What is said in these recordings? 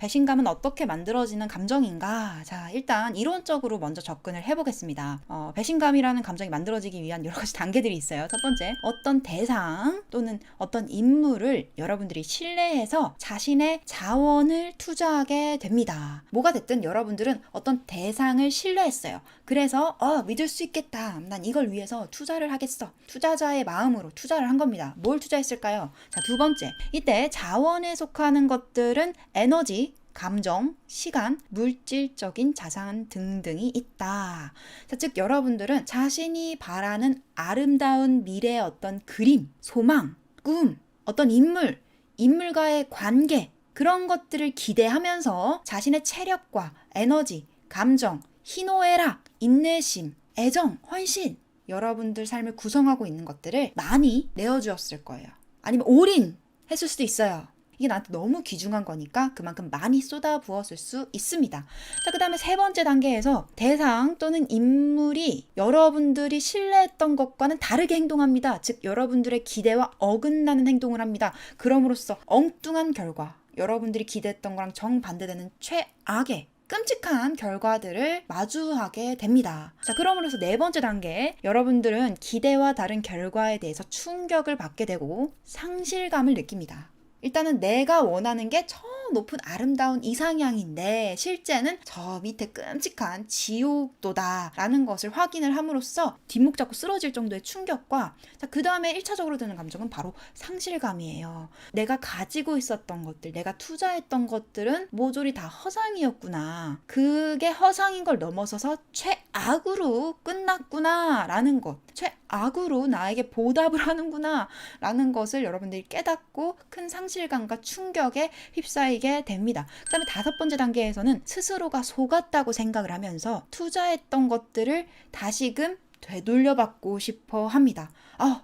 배신감은 어떻게 만들어지는 감정인가? 자, 일단 이론적으로 먼저 접근을 해보겠습니다. 배신감이라는 감정이 만들어지기 위한 여러 가지 단계들이 있어요. 첫 번째, 어떤 대상 또는 어떤 인물을 여러분들이 신뢰해서 자신의 자원을 투자하게 됩니다. 뭐가 됐든 여러분들은 어떤 대상을 신뢰했어요. 그래서 믿을 수 있겠다. 난 이걸 위해서 투자를 하겠어. 투자자의 마음으로 투자를 한 겁니다. 뭘 투자했을까요? 자, 두 번째, 이때 자원에 속하는 것들은 에너지, 감정, 시간, 물질적인 자산 등등이 있다. 자, 즉 여러분들은 자신이 바라는 아름다운 미래의 어떤 그림, 소망, 꿈, 어떤 인물과의 관계, 그런 것들을 기대하면서 자신의 체력과 에너지, 감정, 희노애락, 인내심, 애정, 헌신, 여러분들 삶을 구성하고 있는 것들을 많이 내어주었을 거예요. 아니면 올인했을 수도 있어요. 이게 나한테 너무 귀중한 거니까 그만큼 많이 쏟아부었을 수 있습니다. 자, 그 다음에 세 번째 단계에서 대상 또는 인물이 여러분들이 신뢰했던 것과는 다르게 행동합니다. 즉 여러분들의 기대와 어긋나는 행동을 합니다. 그럼으로써 엉뚱한 결과, 여러분들이 기대했던 거랑 정반대되는 최악의 끔찍한 결과들을 마주하게 됩니다. 자, 그럼으로써 네 번째 단계, 여러분들은 기대와 다른 결과에 대해서 충격을 받게 되고 상실감을 느낍니다. 일단은 내가 원하는 게 저 높은 아름다운 이상향인데 실제는 저 밑에 끔찍한 지옥도다 라는 것을 확인을 함으로써 뒷목 잡고 쓰러질 정도의 충격과, 자, 그 다음에 1차적으로 드는 감정은 바로 상실감이에요. 내가 가지고 있었던 것들, 내가 투자했던 것들은 모조리 다 허상이었구나. 그게 허상인 걸 넘어서서 최악으로 끝났구나 라는 것, 최악으로 나에게 보답을 하는구나 라는 것을 여러분들이 깨닫고 큰 상실감과 충격에 휩싸이게 됩니다. 그 다음에 다섯 번째 단계에서는 스스로가 속았다고 생각을 하면서 투자했던 것들을 다시금 되돌려받고 싶어 합니다.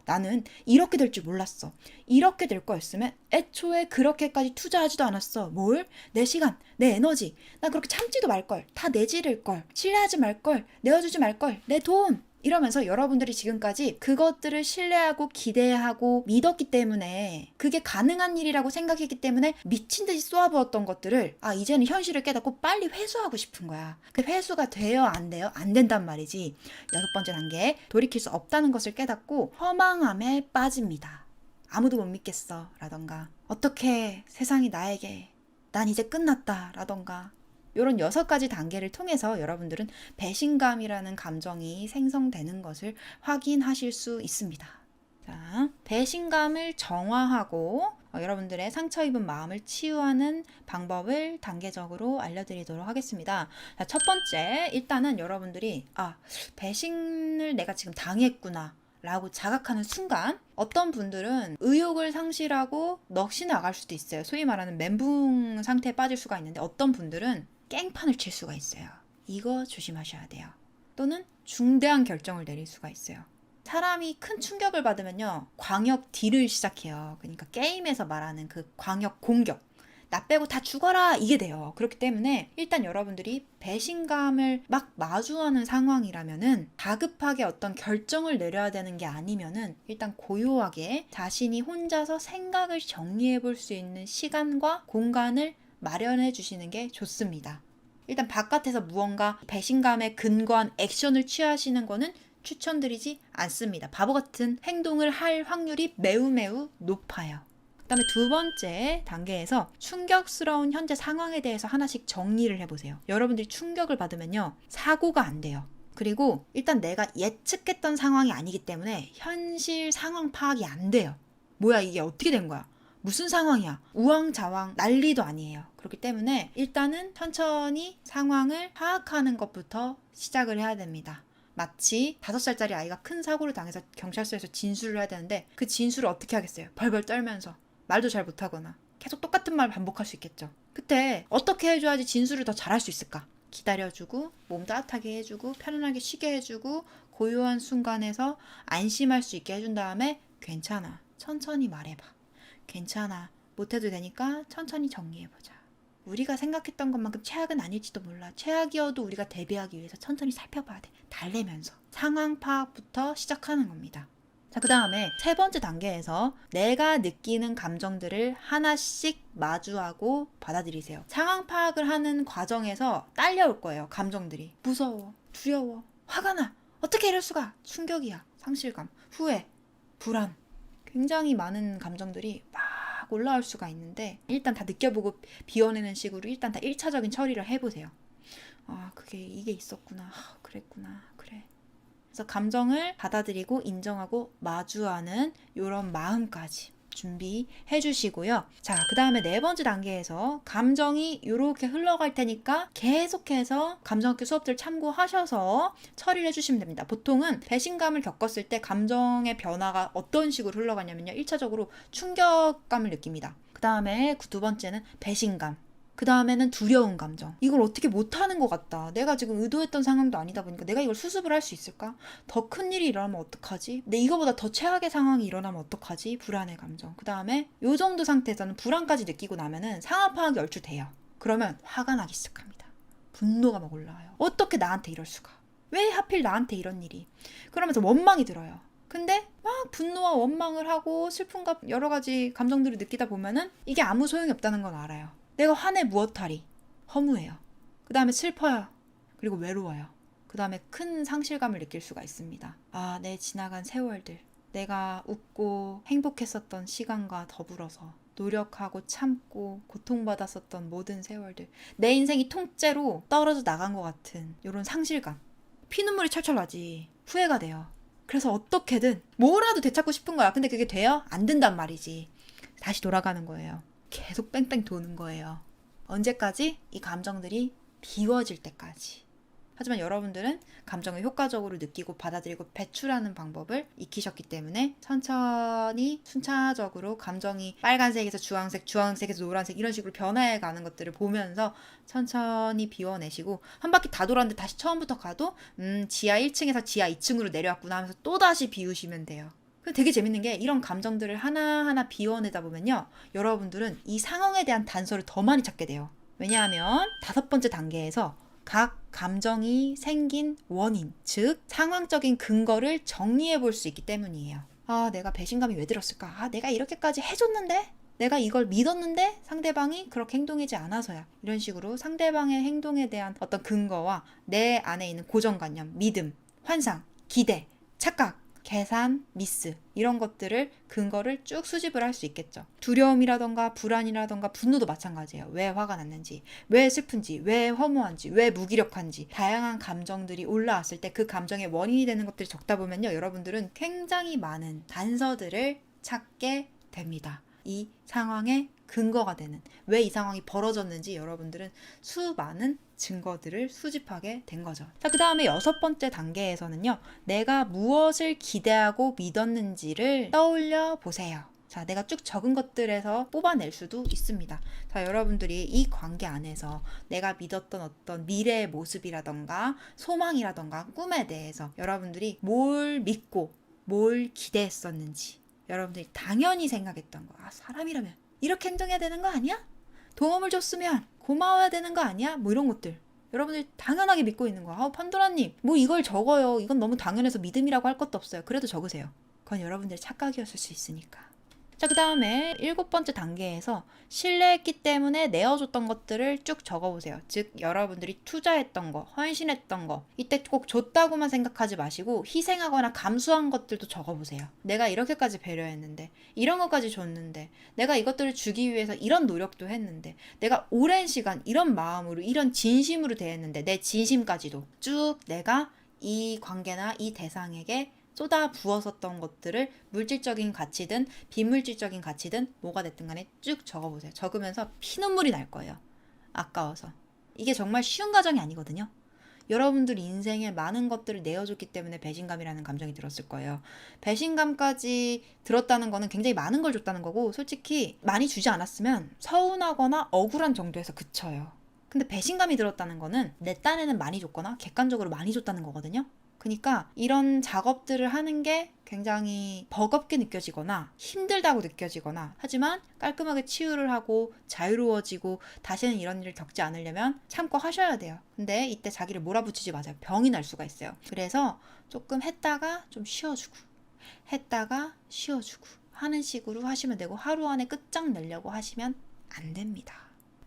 나는 이렇게 될 줄 몰랐어. 이렇게 될 거였으면 애초에 그렇게까지 투자하지도 않았어. 뭘? 내 시간, 내 에너지. 나 그렇게 참지도 말걸. 다 내지를걸. 신뢰하지 말걸. 내어주지 말걸. 내 돈. 이러면서 여러분들이 지금까지 그것들을 신뢰하고 기대하고 믿었기 때문에, 그게 가능한 일이라고 생각했기 때문에 미친 듯이 쏘아부었던 것들을 이제는 현실을 깨닫고 빨리 회수하고 싶은 거야. 그 회수가 돼요? 안 돼요? 안 된단 말이지. 여섯 번째 단계, 돌이킬 수 없다는 것을 깨닫고 허망함에 빠집니다. 아무도 못 믿겠어 라던가, 어떻게 세상이 나에게, 난 이제 끝났다 라던가, 이런 6가지 단계를 통해서 여러분들은 배신감이라는 감정이 생성되는 것을 확인하실 수 있습니다. 자, 배신감을 정화하고 여러분들의 상처 입은 마음을 치유하는 방법을 단계적으로 알려드리도록 하겠습니다. 자, 첫 번째, 일단은 여러분들이 배신을 내가 지금 당했구나 라고 자각하는 순간, 어떤 분들은 의욕을 상실하고 넋이 나갈 수도 있어요. 소위 말하는 멘붕 상태에 빠질 수가 있는데, 어떤 분들은 깽판을 칠 수가 있어요. 이거 조심하셔야 돼요. 또는 중대한 결정을 내릴 수가 있어요. 사람이 큰 충격을 받으면요, 광역 딜을 시작해요. 그러니까 게임에서 말하는 그 광역 공격, 나 빼고 다 죽어라, 이게 돼요. 그렇기 때문에 일단 여러분들이 배신감을 막 마주하는 상황이라면은 다급하게 어떤 결정을 내려야 되는 게 아니면은 일단 고요하게 자신이 혼자서 생각을 정리해 볼 수 있는 시간과 공간을 마련해 주시는 게 좋습니다. 일단 바깥에서 무언가 배신감에 근거한 액션을 취하시는 거는 추천드리지 않습니다. 바보 같은 행동을 할 확률이 매우 매우 높아요. 그 다음에 두 번째 단계에서 충격스러운 현재 상황에 대해서 하나씩 정리를 해보세요. 여러분들이 충격을 받으면요, 사고가 안 돼요. 그리고 일단 내가 예측했던 상황이 아니기 때문에 현실 상황 파악이 안 돼요. 뭐야, 이게 어떻게 된 거야? 무슨 상황이야? 우왕좌왕 난리도 아니에요. 그렇기 때문에 일단은 천천히 상황을 파악하는 것부터 시작을 해야 됩니다. 마치 5살짜리 아이가 큰 사고를 당해서 경찰서에서 진술을 해야 되는데, 그 진술을 어떻게 하겠어요? 벌벌 떨면서 말도 잘 못하거나 계속 똑같은 말 반복할 수 있겠죠. 그때 어떻게 해줘야지 진술을 더 잘할 수 있을까? 기다려주고 몸 따뜻하게 해주고 편안하게 쉬게 해주고 고요한 순간에서 안심할 수 있게 해준 다음에, 괜찮아, 천천히 말해봐. 괜찮아, 못해도 되니까 천천히 정리해보자. 우리가 생각했던 것만큼 최악은 아닐지도 몰라. 최악이어도 우리가 대비하기 위해서 천천히 살펴봐야 돼. 달래면서 상황 파악부터 시작하는 겁니다. 자, 그 다음에 세 번째 단계에서 내가 느끼는 감정들을 하나씩 마주하고 받아들이세요. 상황 파악을 하는 과정에서 딸려올 거예요. 감정들이. 무서워, 두려워, 화가 나. 어떻게 이럴 수가? 충격이야. 상실감, 후회, 불안. 굉장히 많은 감정들이 막 올라올 수가 있는데 일단 다 느껴보고 비워내는 식으로 일단 다 1차적인 처리를 해보세요. 아, 이게 있었구나. 아, 그랬구나. 그래. 그래서 감정을 받아들이고 인정하고 마주하는 이런 마음까지 준비해 주시고요. 자, 그 다음에 네 번째 단계에서 감정이 이렇게 흘러갈 테니까 계속해서 감정학교 수업들 참고하셔서 처리를 해주시면 됩니다. 보통은 배신감을 겪었을 때 감정의 변화가 어떤 식으로 흘러가냐면요. 1차적으로 충격감을 느낍니다. 그 다음에 두 번째는 배신감. 그 다음에는 두려운 감정. 이걸 어떻게 못하는 것 같다. 내가 지금 의도했던 상황도 아니다 보니까 내가 이걸 수습을 할 수 있을까? 더 큰일이 일어나면 어떡하지? 이거보다 더 최악의 상황이 일어나면 어떡하지? 불안의 감정. 그 다음에 이 정도 상태에서는 불안까지 느끼고 나면은 상황 파악이 얼추 돼요. 그러면 화가 나기 시작합니다. 분노가 막 올라와요. 어떻게 나한테 이럴 수가? 왜 하필 나한테 이런 일이? 그러면서 원망이 들어요. 근데 막 분노와 원망을 하고 슬픔과 여러 가지 감정들을 느끼다 보면은 이게 아무 소용이 없다는 건 알아요. 내가 화내 무엇하리? 허무해요. 그 다음에 슬퍼요. 그리고 외로워요. 그 다음에 큰 상실감을 느낄 수가 있습니다. 아, 내 지나간 세월들. 내가 웃고 행복했었던 시간과 더불어서 노력하고 참고 고통받았었던 모든 세월들. 내 인생이 통째로 떨어져 나간 것 같은 이런 상실감. 피눈물이 철철 나지. 후회가 돼요. 그래서 어떻게든 뭐라도 되찾고 싶은 거야. 근데 그게 돼요? 안 된단 말이지. 다시 돌아가는 거예요. 계속 뺑뺑 도는 거예요. 언제까지? 이 감정들이 비워질 때까지. 하지만 여러분들은 감정을 효과적으로 느끼고 받아들이고 배출하는 방법을 익히셨기 때문에 천천히 순차적으로 감정이 빨간색에서 주황색, 주황색에서 노란색 이런 식으로 변화해가는 것들을 보면서 천천히 비워내시고 한 바퀴 다 돌았는데 다시 처음부터 가도 지하 1층에서 지하 2층으로 내려왔구나 하면서 또다시 비우시면 돼요. 되게 재밌는 게 이런 감정들을 하나하나 비워내다 보면요. 여러분들은 이 상황에 대한 단서를 더 많이 찾게 돼요. 왜냐하면 5번째 단계에서 각 감정이 생긴 원인, 즉 상황적인 근거를 정리해 볼 수 있기 때문이에요. 아, 내가 배신감이 왜 들었을까? 아, 내가 이렇게까지 해줬는데? 내가 이걸 믿었는데 상대방이 그렇게 행동하지 않아서야. 이런 식으로 상대방의 행동에 대한 어떤 근거와 내 안에 있는 고정관념, 믿음, 환상, 기대, 착각, 계산, 미스 이런 것들을 근거를 쭉 수집을 할 수 있겠죠. 두려움이라던가 불안이라던가 분노도 마찬가지예요. 왜 화가 났는지, 왜 슬픈지, 왜 허무한지, 왜 무기력한지 다양한 감정들이 올라왔을 때 그 감정의 원인이 되는 것들을 적다 보면요. 여러분들은 굉장히 많은 단서들을 찾게 됩니다. 이 상황의 근거가 되는 왜 이 상황이 벌어졌는지 여러분들은 수많은 증거들을 수집하게 된 거죠. 자, 그 다음에 6번째 단계에서는요. 내가 무엇을 기대하고 믿었는지를 떠올려 보세요. 자, 내가 쭉 적은 것들에서 뽑아낼 수도 있습니다. 자, 여러분들이 이 관계 안에서 내가 믿었던 어떤 미래의 모습이라던가 소망이라던가 꿈에 대해서 여러분들이 뭘 믿고 뭘 기대했었는지 여러분들이 당연히 생각했던 거. 아, 사람이라면 이렇게 행동해야 되는 거 아니야? 도움을 줬으면 고마워야 되는 거 아니야? 뭐 이런 것들. 여러분들이 당연하게 믿고 있는 거야. 아, 판도라님, 뭐 이걸 적어요. 이건 너무 당연해서 믿음이라고 할 것도 없어요. 그래도 적으세요. 그건 여러분들의 착각이었을 수 있으니까. 자, 그 다음에 7번째 단계에서 신뢰했기 때문에 내어줬던 것들을 쭉 적어보세요. 즉 여러분들이 투자했던 거, 헌신했던 거 이때 꼭 줬다고만 생각하지 마시고 희생하거나 감수한 것들도 적어보세요. 내가 이렇게까지 배려했는데 이런 것까지 줬는데 내가 이것들을 주기 위해서 이런 노력도 했는데 내가 오랜 시간 이런 마음으로 이런 진심으로 대했는데 내 진심까지도 쭉 내가 이 관계나 이 대상에게 쏟아 부었었던 것들을 물질적인 가치든 비물질적인 가치든 뭐가 됐든 간에 쭉 적어보세요. 적으면서 피눈물이 날 거예요. 아까워서. 이게 정말 쉬운 과정이 아니거든요. 여러분들 인생에 많은 것들을 내어줬기 때문에 배신감이라는 감정이 들었을 거예요. 배신감까지 들었다는 거는 굉장히 많은 걸 줬다는 거고 솔직히 많이 주지 않았으면 서운하거나 억울한 정도에서 그쳐요. 근데 배신감이 들었다는 거는 내 딴에는 많이 줬거나 객관적으로 많이 줬다는 거거든요. 그러니까 이런 작업들을 하는 게 굉장히 버겁게 느껴지거나 힘들다고 느껴지거나 하지만 깔끔하게 치유를 하고 자유로워지고 다시는 이런 일을 겪지 않으려면 참고 하셔야 돼요. 근데 이때 자기를 몰아붙이지 마세요. 병이 날 수가 있어요. 그래서 조금 했다가 좀 쉬어주고 했다가 쉬어주고 하는 식으로 하시면 되고, 하루 안에 끝장내려고 하시면 안 됩니다.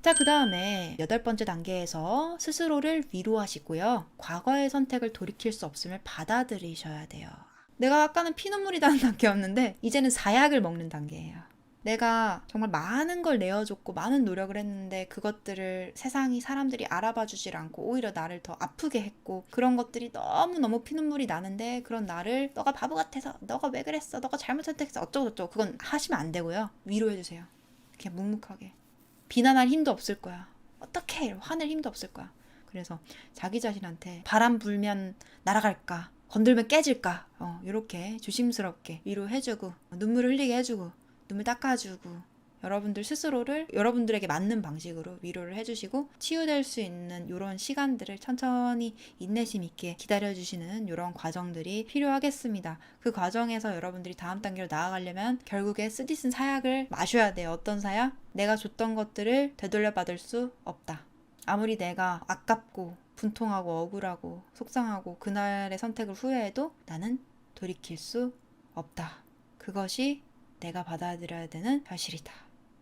자, 그 다음에 8번째 단계에서 스스로를 위로하시고요. 과거의 선택을 돌이킬 수 없음을 받아들이셔야 돼요. 내가 아까는 피눈물이 나는 단계였는데 이제는 사약을 먹는 단계예요. 내가 정말 많은 걸 내어줬고 많은 노력을 했는데 그것들을 세상이 사람들이 알아봐 주질 않고 오히려 나를 더 아프게 했고, 그런 것들이 너무너무 피눈물이 나는데 그런 나를 너가 바보 같아서, 너가 왜 그랬어, 너가 잘못 선택했어, 어쩌고저쩌고, 그건 하시면 안 되고요. 위로해주세요. 그냥 묵묵하게. 비난할 힘도 없을 거야. 어떻게 화낼 힘도 없을 거야. 그래서 자기 자신한테 바람 불면 날아갈까, 건들면 깨질까, 이렇게 조심스럽게 위로해주고 눈물을 흘리게 해주고 눈물 닦아주고, 여러분들 스스로를 여러분들에게 맞는 방식으로 위로를 해주시고 치유될 수 있는 이런 시간들을 천천히 인내심 있게 기다려주시는 이런 과정들이 필요하겠습니다. 그 과정에서 여러분들이 다음 단계로 나아가려면 결국에 쓰디쓴 사약을 마셔야 돼요. 어떤 사약? 내가 줬던 것들을 되돌려받을 수 없다. 아무리 내가 아깝고 분통하고 억울하고 속상하고 그날의 선택을 후회해도 나는 돌이킬 수 없다. 그것이 내가 받아들여야 되는 현실이다.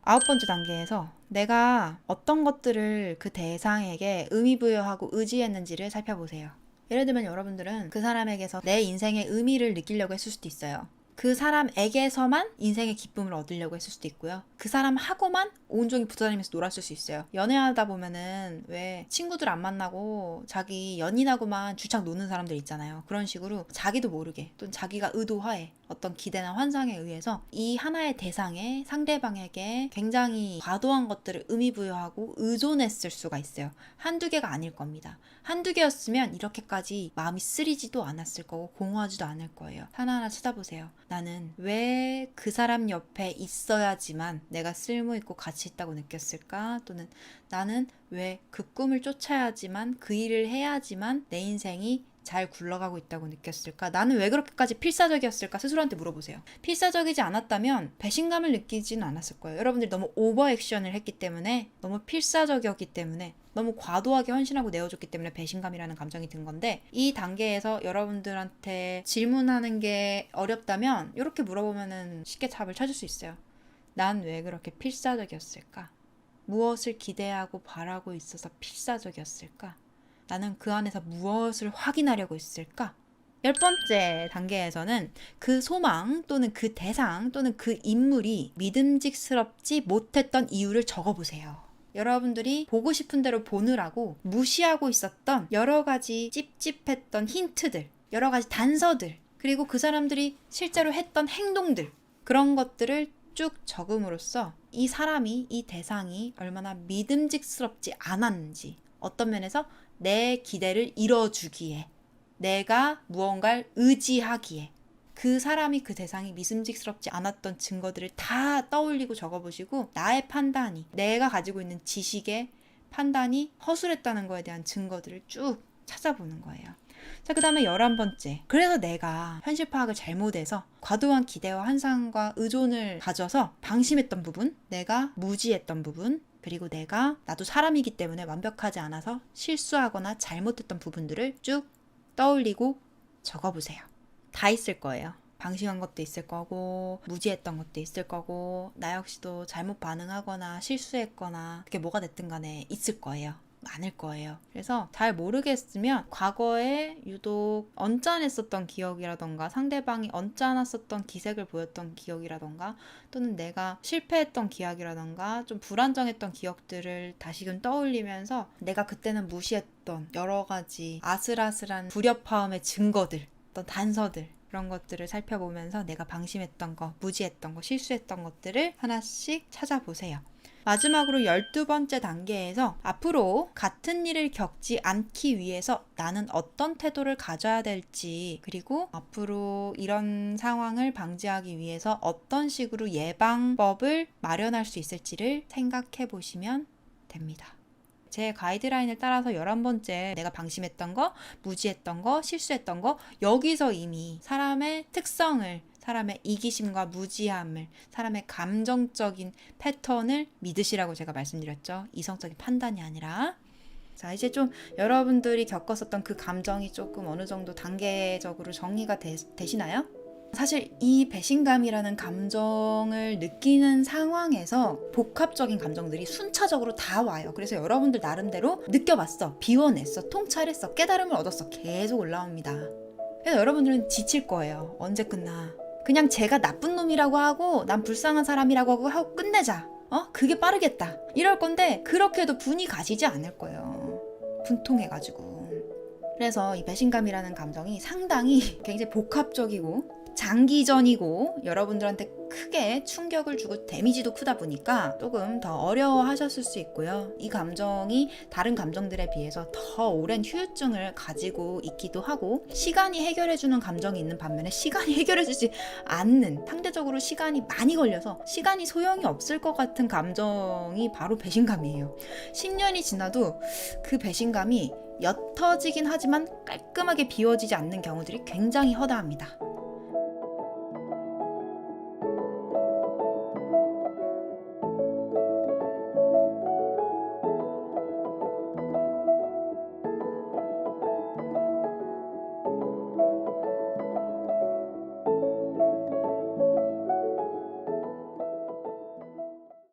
9번째 단계에서 내가 어떤 것들을 그 대상에게 의미부여하고 의지했는지를 살펴보세요. 예를 들면 여러분들은 그 사람에게서 내 인생의 의미를 느끼려고 했을 수도 있어요. 그 사람에게서만 인생의 기쁨을 얻으려고 했을 수도 있고요. 그 사람하고만 온종일 붙어다니면서 놀았을 수 있어요. 연애하다 보면은 왜 친구들 안 만나고 자기 연인하고만 주착 노는 사람들 있잖아요. 그런 식으로 자기도 모르게 또는 자기가 의도하에 어떤 기대나 환상에 의해서 이 하나의 대상에, 상대방에게 굉장히 과도한 것들을 의미부여하고 의존했을 수가 있어요. 한두 개가 아닐 겁니다. 한두 개였으면 이렇게까지 마음이 쓰리지도 않았을 거고 공허하지도 않을 거예요. 하나하나 찾아보세요. 나는 왜 그 사람 옆에 있어야지만 내가 쓸모있고 가치 있다고 느꼈을까? 또는 나는 왜 그 꿈을 쫓아야지만, 그 일을 해야지만 내 인생이 잘 굴러가고 있다고 느꼈을까? 나는 왜 그렇게까지 필사적이었을까? 스스로한테 물어보세요. 필사적이지 않았다면 배신감을 느끼지는 않았을 거예요. 여러분들이 너무 오버 액션을 했기 때문에, 너무 필사적이었기 때문에, 너무 과도하게 헌신하고 내어줬기 때문에 배신감이라는 감정이 든 건데, 이 단계에서 여러분들한테 질문하는 게 어렵다면 이렇게 물어보면은 쉽게 답을 찾을 수 있어요. 난 왜 그렇게 필사적이었을까? 무엇을 기대하고 바라고 있어서 필사적이었을까? 나는 그 안에서 무엇을 확인하려고 했을까? 10번째 단계에서는 그 소망 또는 그 대상 또는 그 인물이 믿음직스럽지 못했던 이유를 적어보세요. 여러분들이 보고 싶은 대로 보느라고 무시하고 있었던 여러 가지 찝찝했던 힌트들, 여러 가지 단서들, 그리고 그 사람들이 실제로 했던 행동들, 그런 것들을 쭉 적음으로써 이 사람이, 이 대상이 얼마나 믿음직스럽지 않았는지, 어떤 면에서 내 기대를 이뤄주기에, 내가 무언가를 의지하기에 그 사람이, 그 대상이 믿음직스럽지 않았던 증거들을 다 떠올리고 적어보시고, 나의 판단이, 내가 가지고 있는 지식의 판단이 허술했다는 거에 대한 증거들을 쭉 찾아보는 거예요. 자, 그 다음에 11번째. 그래서 내가 현실 파악을 잘못해서 과도한 기대와 환상과 의존을 가져서 방심했던 부분, 내가 무지했던 부분, 그리고 나도 사람이기 때문에 완벽하지 않아서 실수하거나 잘못했던 부분들을 쭉 떠올리고 적어보세요. 다 있을 거예요. 방심한 것도 있을 거고, 무지했던 것도 있을 거고, 나 역시도 잘못 반응하거나 실수했거나, 그게 뭐가 됐든 간에 있을 거예요. 많을 거예요. 그래서 잘 모르겠으면 과거에 유독 언짢았었던 기억이라던가, 상대방이 언짢았었던 기색을 보였던 기억이라던가, 또는 내가 실패했던 기억이라던가 좀 불안정했던 기억들을 다시금 떠올리면서 내가 그때는 무시했던 여러 가지 아슬아슬한 불협화음의 증거들, 어떤 단서들, 그런 것들을 살펴보면서 내가 방심했던 거, 무지했던 거, 실수했던 것들을 하나씩 찾아보세요. 마지막으로 12번째 단계에서 앞으로 같은 일을 겪지 않기 위해서 나는 어떤 태도를 가져야 될지, 그리고 앞으로 이런 상황을 방지하기 위해서 어떤 식으로 예방법을 마련할 수 있을지를 생각해 보시면 됩니다. 제 가이드라인을 따라서 11번째 내가 방심했던 거, 무지했던 거, 실수했던 거, 여기서 이미 사람의 특성을, 사람의 이기심과 무지함을, 사람의 감정적인 패턴을 믿으시라고 제가 말씀드렸죠. 이성적인 판단이 아니라. 자, 이제 좀 여러분들이 겪었었던 그 감정이 조금 어느 정도 단계적으로 정리가 되시나요? 사실 이 배신감이라는 감정을 느끼는 상황에서 복합적인 감정들이 순차적으로 다 와요. 그래서 여러분들 나름대로 느껴봤어, 비워냈어, 통찰했어, 깨달음을 얻었어, 계속 올라옵니다. 그래서 여러분들은 지칠 거예요. 언제 끝나? 그냥 제가 나쁜 놈이라고 하고 난 불쌍한 사람이라고 하고 끝내자. 그게 빠르겠다. 이럴 건데 그렇게 해도 분이 가시지 않을 거예요. 분통해가지고. 그래서 이 배신감이라는 감정이 상당히 굉장히 복합적이고 장기전이고 여러분들한테 크게 충격을 주고 데미지도 크다 보니까 조금 더 어려워하셨을 수 있고요. 이 감정이 다른 감정들에 비해서 더 오랜 후유증을 가지고 있기도 하고, 시간이 해결해주는 감정이 있는 반면에 시간이 해결해주지 않는, 상대적으로 시간이 많이 걸려서 시간이 소용이 없을 것 같은 감정이 바로 배신감이에요. 10년이 지나도 그 배신감이 옅어지긴 하지만 깔끔하게 비워지지 않는 경우들이 굉장히 허다합니다.